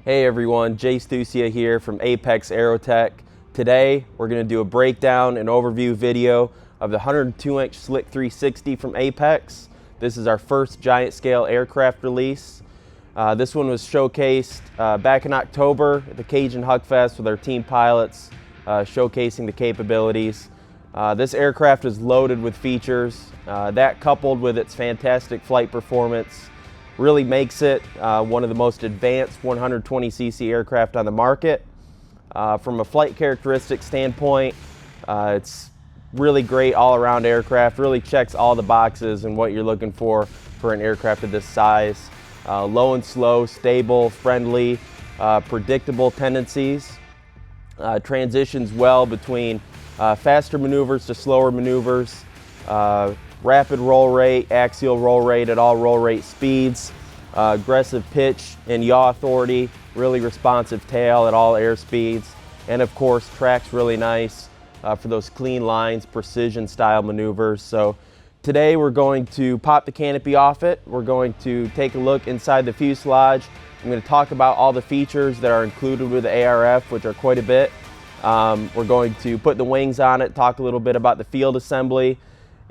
Hey everyone, Jay Stucia here from Apex Aerotech. Today we're going to do a breakdown and overview video of the 102-inch Slick 360 from Apex. This is our first giant scale aircraft release. This one was showcased back in October at the Cajun Huck Fest with our team pilots showcasing the capabilities. This aircraft is loaded with features. That coupled with its fantastic flight performance really makes it one of the most advanced 120cc aircraft on the market. From a flight characteristics standpoint, it's really great all-around aircraft, really checks all the boxes and what you're looking for an aircraft of this size. Low and slow, stable, friendly, predictable tendencies. Transitions well between faster maneuvers to slower maneuvers. Rapid roll rate, axial roll rate at all roll rate speeds, aggressive pitch and yaw authority, really responsive tail at all air speeds, and of course tracks really nice for those clean lines, precision style maneuvers. So today we're going to pop the canopy off it. We're going to take a look inside the fuselage. I'm going to talk about all the features that are included with the ARF, which are quite a bit. We're going to put the wings on it, talk a little bit about the field assembly,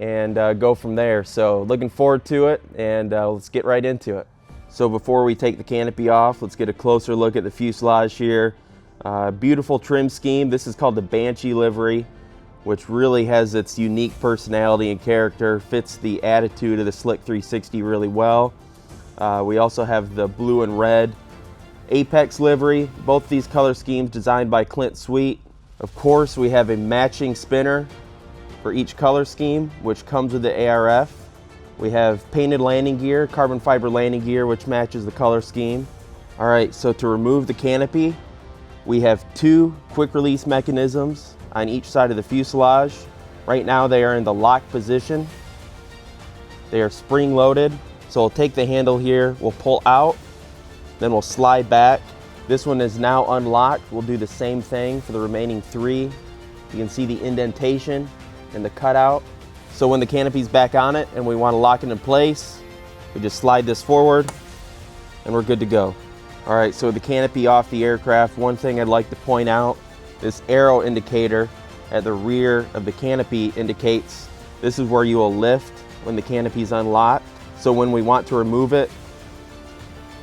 and go from there. So looking forward to it, and let's get right into it. So before we take the canopy off, let's get a closer look at the fuselage here. Beautiful trim scheme. This is called the Banshee livery, which really has its unique personality and character, fits the attitude of the Slick 360 really well. We also have the blue and red Apex livery. Both these color schemes designed by Clint Sweet. Of course, we have a matching spinner for each color scheme, which comes with the ARF. We have painted landing gear, carbon fiber landing gear, which matches the color scheme. All right, so to remove the canopy, we have two quick release mechanisms on each side of the fuselage. Right now they are in the lock position. They are spring loaded. So we'll take the handle here, we'll pull out, then we'll slide back. This one is now unlocked. We'll do the same thing for the remaining three. You can see the indentation and the cutout. So when the canopy's back on it and we want to lock it in place, we just slide this forward and we're good to go. All right, so with the canopy off the aircraft, one thing I'd like to point out, this arrow indicator at the rear of the canopy indicates this is where you will lift when the canopy's unlocked. So when we want to remove it,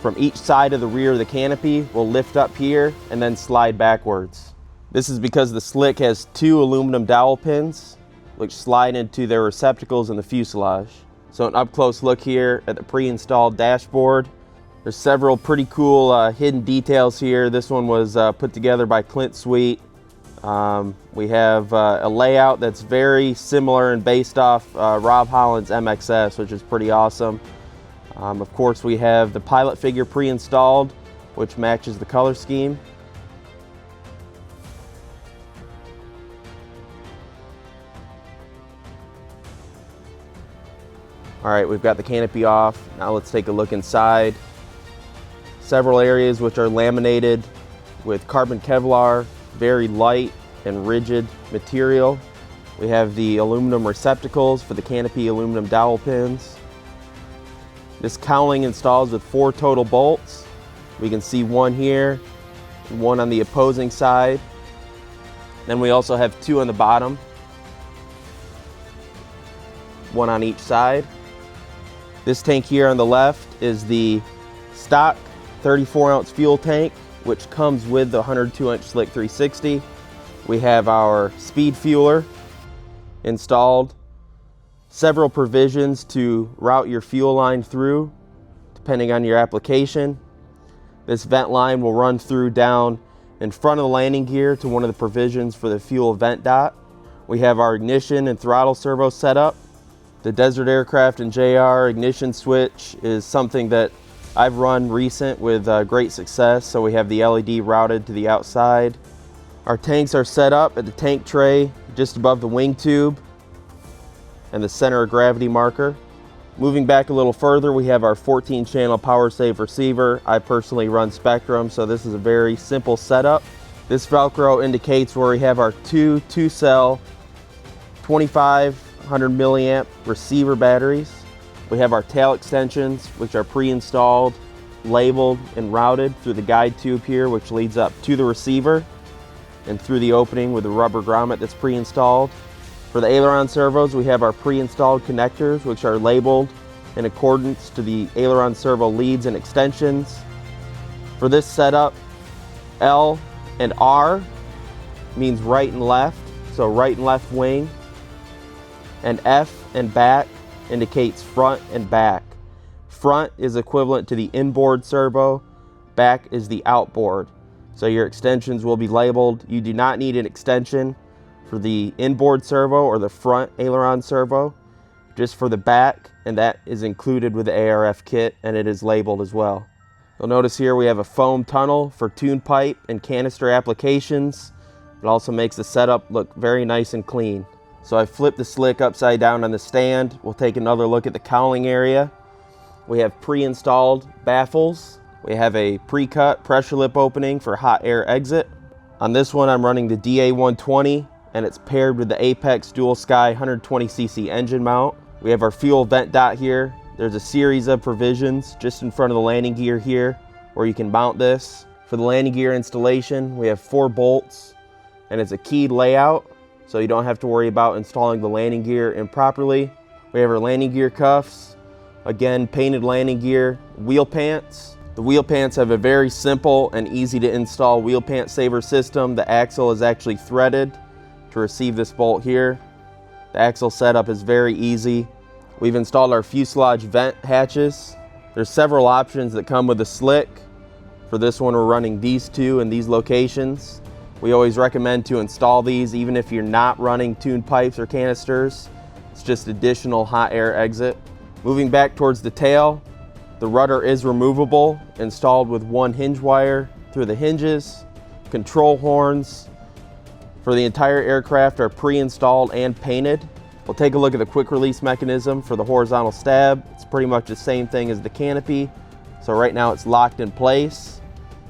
from each side of the rear of the canopy, we'll lift up here and then slide backwards. This is because the Slick has two aluminum dowel pins which slide into their receptacles in the fuselage. So an up-close look here at the pre-installed dashboard. There's several pretty cool hidden details here. This one was put together by Clint Sweet. We have a layout that's very similar and based off Rob Holland's MXS, which is pretty awesome. Of course, we have the pilot figure pre-installed, which matches the color scheme. All right, we've got the canopy off. Now let's take a look inside. Several areas which are laminated with carbon Kevlar, very light and rigid material. We have the aluminum receptacles for the canopy aluminum dowel pins. This cowling installs with 4 total bolts. We can see one here, one on the opposing side. Then we also have 2 on the bottom, one on each side. This tank here on the left is the stock 34-ounce fuel tank, which comes with the 102-inch Slick 360. We have our speed fueler installed. Several provisions to route your fuel line through, depending on your application. This vent line will run through down in front of the landing gear to one of the provisions for the fuel vent dot. We have our ignition and throttle servo set up. The Desert Aircraft and JR ignition switch is something that I've run recent with great success, so we have the LED routed to the outside. Our tanks are set up at the tank tray just above the wing tube and the center of gravity marker. Moving back a little further, we have our 14-channel Powersafe receiver. I personally run Spektrum, so this is a very simple setup. This Velcro indicates where we have our two cell 2500 milliamp receiver batteries. We have our tail extensions, which are pre-installed labeled and routed through the guide tube here, which leads up to the receiver and through the opening with the rubber grommet that's pre-installed. For the aileron servos, we have our pre-installed connectors, which are labeled in accordance to the aileron servo leads and extensions. For this setup, L and R means right and left, so right and left wing, and F and back indicates front and back. Front is equivalent to the inboard servo, back is the outboard. So your extensions will be labeled. You do not need an extension for the inboard servo or the front aileron servo, just for the back, and that is included with the ARF kit, and it is labeled as well. You'll notice here we have a foam tunnel for tune pipe and canister applications. It also makes the setup look very nice and clean. So I flipped the slick upside down on the stand. We'll take another look at the cowling area. We have pre-installed baffles. We have a pre-cut pressure lip opening for hot air exit. On this one, I'm running the DA120, and it's paired with the Apex Dual Sky 120cc engine mount. We have our fuel vent dot here. There's a series of provisions just in front of the landing gear here where you can mount this. For the landing gear installation, we have 4 bolts, and it's a keyed layout, so you don't have to worry about installing the landing gear improperly. We have our landing gear cuffs, again painted landing gear, wheel pants. The wheel pants have a very simple and easy to install wheel pant saver system. The axle is actually threaded to receive this bolt here. The axle setup is very easy. We've installed our fuselage vent hatches. There's several options that come with the slick. For this one, we're running these 2 in these locations. We always recommend to install these even if you're not running tuned pipes or canisters. It's just additional hot air exit. Moving back towards the tail, the rudder is removable, installed with 1 hinge wire through the hinges. Control horns for the entire aircraft are pre-installed and painted. We'll take a look at the quick release mechanism for the horizontal stab. It's pretty much the same thing as the canopy. So right now it's locked in place.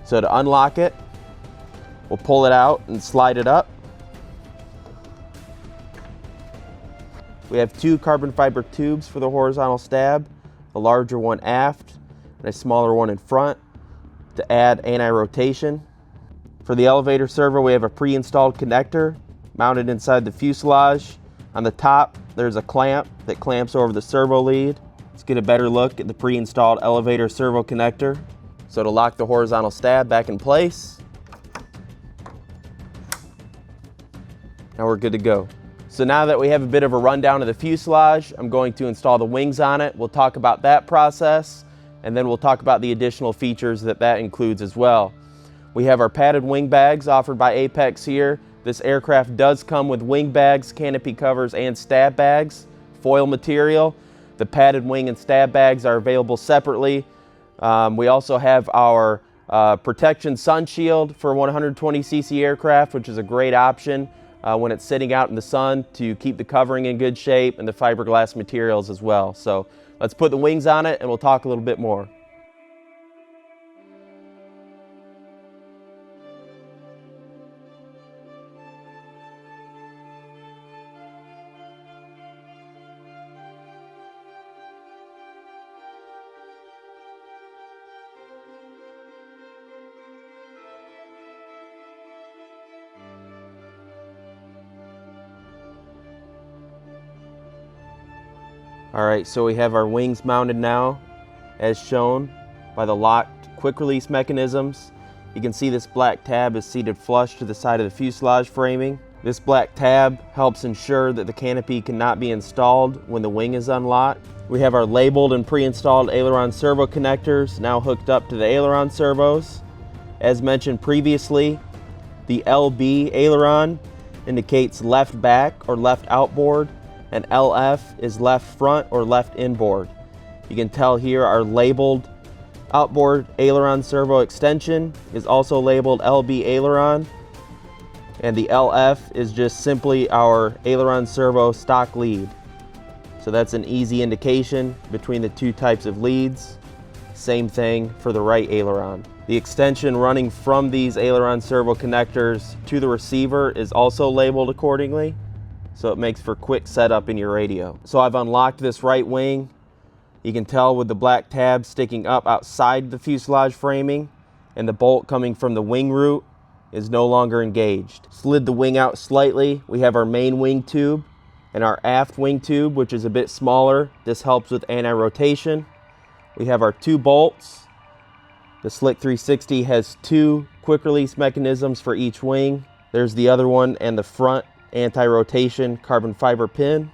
So to unlock it, we'll pull it out and slide it up. We have 2 carbon fiber tubes for the horizontal stab, a larger one aft and a smaller one in front to add anti-rotation. For the elevator servo, we have a pre-installed connector mounted inside the fuselage. On the top, there's a clamp that clamps over the servo lead. Let's get a better look at the pre-installed elevator servo connector. So to lock the horizontal stab back in place, now we're good to go. So now that we have a bit of a rundown of the fuselage, I'm going to install the wings on it. We'll talk about that process, and then we'll talk about the additional features that includes as well. We have our padded wing bags offered by Apex here. This aircraft does come with wing bags, canopy covers, and stab bags, foil material. The padded wing and stab bags are available separately. We also have our protection sun shield for 120cc aircraft, which is a great option when it's sitting out in the sun to keep the covering in good shape, and the fiberglass materials as well. So let's put the wings on it and we'll talk a little bit more. Alright, so we have our wings mounted now, as shown by the locked quick release mechanisms. You can see this black tab is seated flush to the side of the fuselage framing. This black tab helps ensure that the canopy cannot be installed when the wing is unlocked. We have our labeled and pre-installed aileron servo connectors now hooked up to the aileron servos. As mentioned previously, the LB aileron indicates left back or left outboard, and LF is left front or left inboard. You can tell here our labeled outboard aileron servo extension is also labeled LB aileron, and the LF is just simply our aileron servo stock lead. So that's an easy indication between the 2 types of leads. Same thing for the right aileron. The extension running from these aileron servo connectors to the receiver is also labeled accordingly, so it makes for quick setup in your radio. So I've unlocked this right wing. You can tell with the black tab sticking up outside the fuselage framing, and the bolt coming from the wing root is no longer engaged. Slid the wing out slightly. We have our main wing tube and our aft wing tube, which is a bit smaller. This helps with anti-rotation. We have our 2 bolts. The Slick 360 has 2 quick release mechanisms for each wing. There's the other one and the front anti-rotation carbon fiber pin.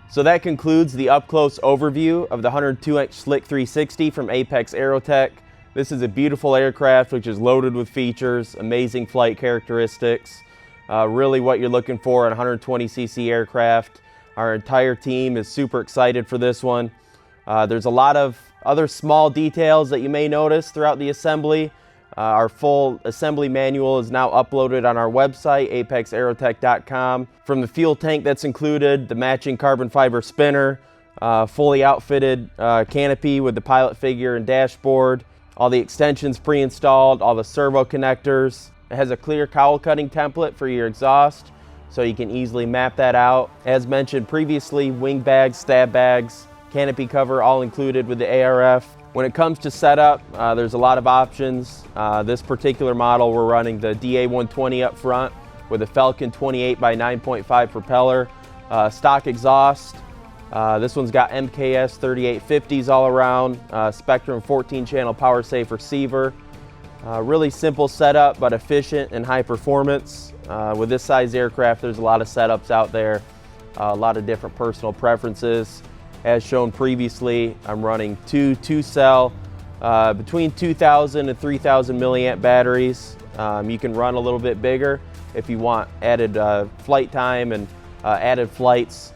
So that concludes the up-close overview of the 102-inch Slick 360 from Apex Aerotech. This is a beautiful aircraft which is loaded with features, amazing flight characteristics, really what you're looking for in a 120cc aircraft. Our entire team is super excited for this one. There's a lot of other small details that you may notice throughout the assembly. Our full assembly manual is now uploaded on our website, apexaerotech.com. From the fuel tank that's included, the matching carbon fiber spinner, fully outfitted canopy with the pilot figure and dashboard, all the extensions pre-installed, all the servo connectors. It has a clear cowl cutting template for your exhaust, so you can easily map that out. As mentioned previously, wing bags, stab bags, canopy cover, all included with the ARF. When it comes to setup, there's a lot of options. This particular model, we're running the DA120 up front with a Falcon 28 by 9.5 propeller, stock exhaust. This one's got MKS 3850s all around, Spektrum 14-channel Powersafe receiver. Really simple setup, but efficient and high performance. With this size aircraft, there's a lot of setups out there, a lot of different personal preferences. As shown previously, I'm running 2 2-cell, between 2,000 and 3,000 milliamp batteries. You can run a little bit bigger if you want added flight time and added flights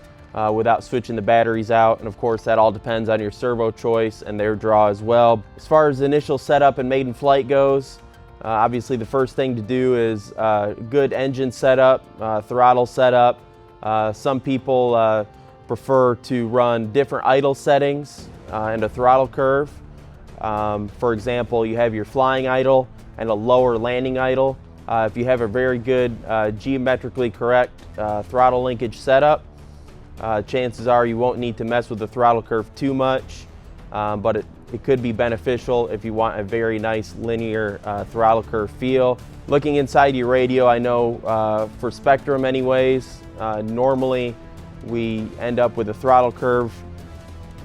without switching the batteries out. And of course, that all depends on your servo choice and their draw as well. As far as the initial setup and maiden flight goes, obviously the first thing to do is good engine setup, throttle setup. Some people prefer to run different idle settings and a throttle curve. For example, you have your flying idle and a lower landing idle. If you have a very good geometrically correct throttle linkage setup, chances are you won't need to mess with the throttle curve too much, but it could be beneficial if you want a very nice linear throttle curve feel. Looking inside your radio, I know for Spektrum anyways, normally we end up with a throttle curve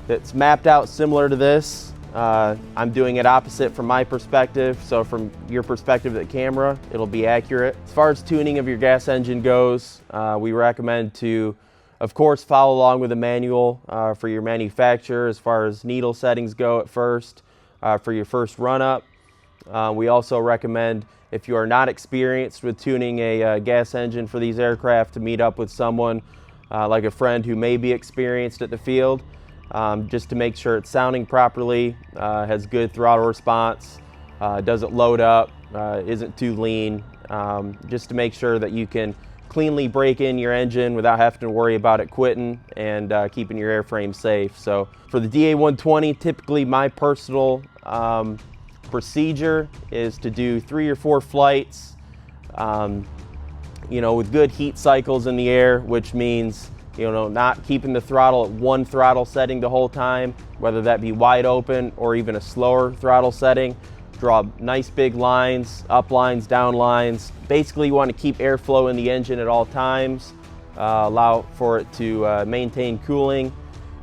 that's mapped out similar to this. I'm doing it opposite from my perspective, so from your perspective at the camera, it'll be accurate. As far as tuning of your gas engine goes, we recommend to, of course, follow along with the manual for your manufacturer as far as needle settings go at first, for your first run-up. We also recommend, if you are not experienced with tuning a gas engine for these aircraft, to meet up with someone like a friend who may be experienced at the field, just to make sure it's sounding properly, has good throttle response, doesn't load up, isn't too lean, just to make sure that you can cleanly break in your engine without having to worry about it quitting and keeping your airframe safe. So for the DA120, typically my personal procedure is to do 3 or 4 flights, with good heat cycles in the air, which means, not keeping the throttle at one throttle setting the whole time, whether that be wide open or even a slower throttle setting. Draw nice big lines, up lines, down lines. Basically, you want to keep airflow in the engine at all times, allow for it to maintain cooling,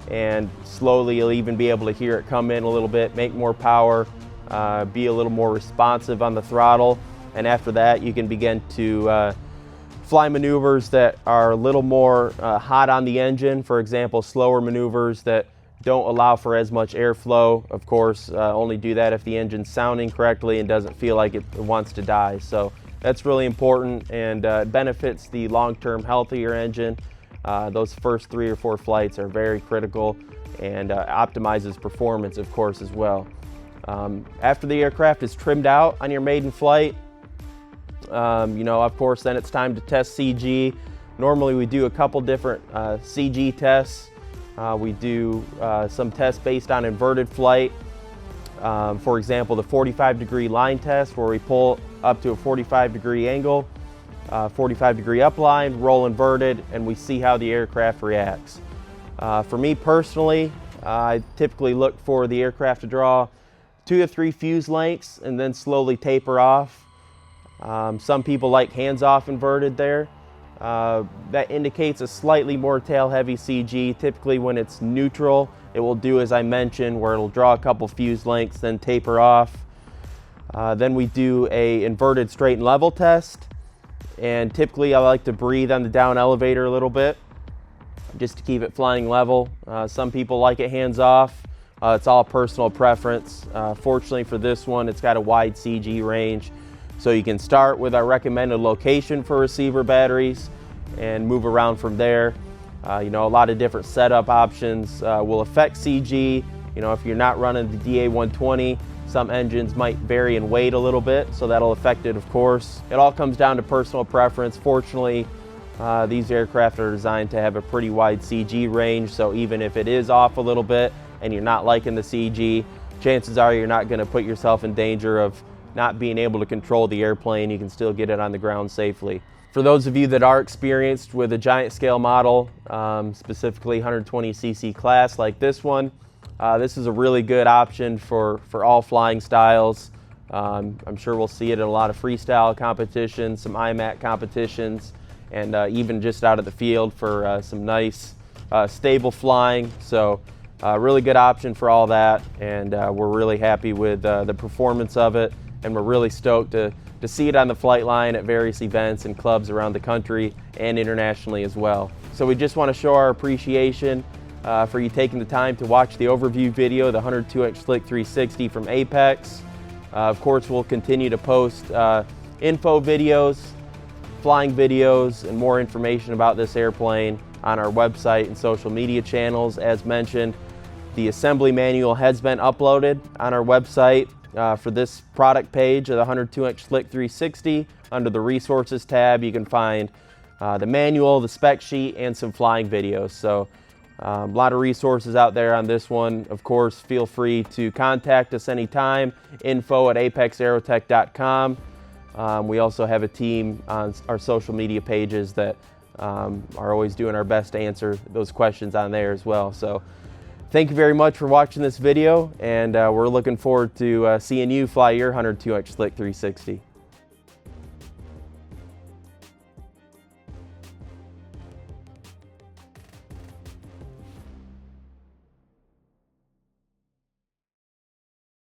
and slowly you'll even be able to hear it come in a little bit, make more power, be a little more responsive on the throttle. And after that, you can begin to fly maneuvers that are a little more hot on the engine. For example, slower maneuvers that don't allow for as much airflow. Of course, only do that if the engine's sounding correctly and doesn't feel like it wants to die. So that's really important, and benefits the long-term health of your engine. Those first 3 or 4 flights are very critical, and optimizes performance, of course, as well. After the aircraft is trimmed out on your maiden flight, of course, then it's time to test CG. Normally we do a couple different CG tests. We do some tests based on inverted flight. For example, the 45-degree line test, where we pull up to a 45-degree angle, 45-degree upline, roll inverted, and we see how the aircraft reacts. For me personally, I typically look for the aircraft to draw 2 to 3 fuse lengths and then slowly taper off. Some people like hands-off inverted there. That indicates a slightly more tail-heavy CG. Typically when it's neutral, it will do as I mentioned, where it'll draw a couple fuse lengths, then taper off. Then we do a inverted straight and level test. And typically I like to breathe on the down elevator a little bit, just to keep it flying level. Some people like it hands-off. It's all personal preference. Fortunately for this one, it's got a wide CG range. So you can start with our recommended location for receiver batteries and move around from there. You know, a lot of different setup options will affect CG. You know, if you're not running the DA120, some engines might vary in weight a little bit, so that'll affect it, of course. It all comes down to personal preference. Fortunately, these aircraft are designed to have a pretty wide CG range, so even if it is off a little bit and you're not liking the CG, chances are you're not going to put yourself in danger of not being able to control the airplane. You can still get it on the ground safely. For those of you that are experienced with a giant scale model, specifically 120cc class like this one, this is a really good option for all flying styles. I'm sure we'll see it in a lot of freestyle competitions, some IMAC competitions, and even just out of the field for some nice stable flying. So really good option for all that, and we're really happy with the performance of it, and we're really stoked to see it on the flight line at various events and clubs around the country and internationally as well. So we just want to show our appreciation for you taking the time to watch the overview video, the 102-inch Slick 360 from Apex. Of course, we'll continue to post info videos, flying videos, and more information about this airplane on our website and social media channels. As mentioned, the assembly manual has been uploaded on our website for this product page of the 102-inch Slick 360. Under the resources tab, you can find the manual, the spec sheet, and some flying videos. So a lot of resources out there on this one. Of course, feel free to contact us anytime, info@apexaerotech.com. We also have a team on our social media pages that are always doing our best to answer those questions on there as well. So thank you very much for watching this video, and we're looking forward to seeing you fly your 102-inch Slick 360.